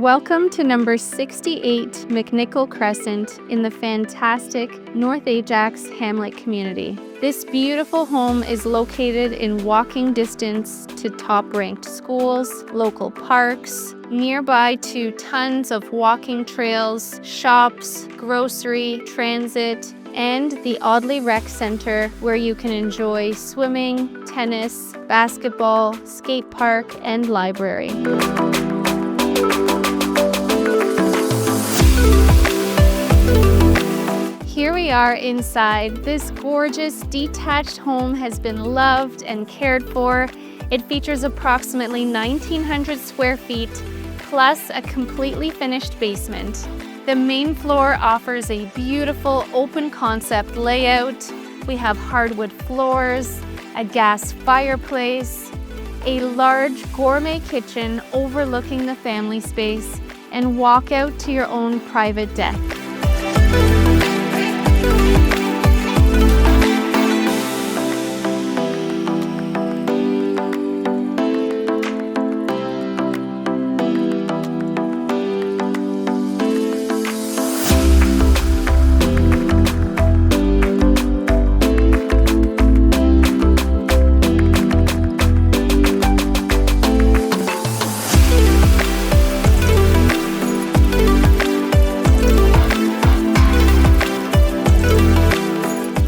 Welcome to number 68 Mcnicol Crescent in the fantastic North Ajax Hamlet community. This beautiful home is located in walking distance to top-ranked schools, local parks, nearby to tons of walking trails, shops, grocery, transit, and the Audley Rec Centre, where you can enjoy swimming, tennis, basketball, skate park, and library. Here we are inside. This gorgeous detached home has been loved and cared for. It features approximately 1,900 square feet, plus a completely finished basement. The main floor offers a beautiful open concept layout. We have hardwood floors, a gas fireplace, a large gourmet kitchen overlooking the family space, and walk out to your own private deck.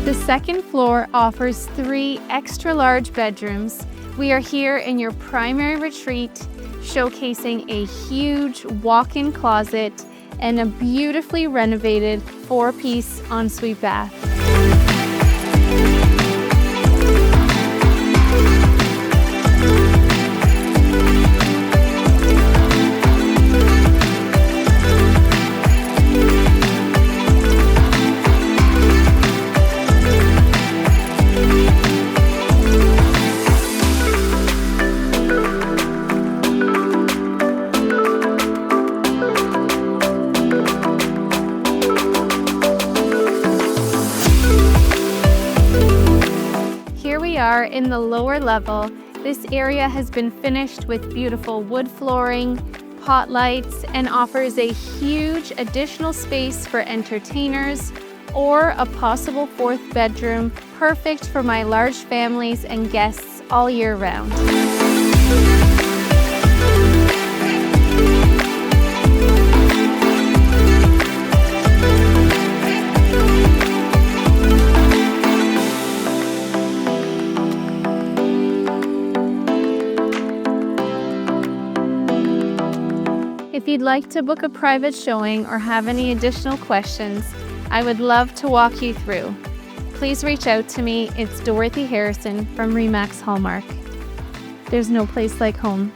The second floor offers 3 extra-large bedrooms. We are here in your primary retreat, showcasing a huge walk-in closet and a beautifully renovated 4-piece ensuite bath. Are in the lower level. This area has been finished with beautiful wood flooring, pot lights, and offers a huge additional space for entertainers or a possible 4th bedroom, perfect for my large families and guests all year round. If you'd like to book a private showing or have any additional questions, I would love to walk you through. Please reach out to me. It's Dorothy Harrison from Remax Hallmark. There's no place like home.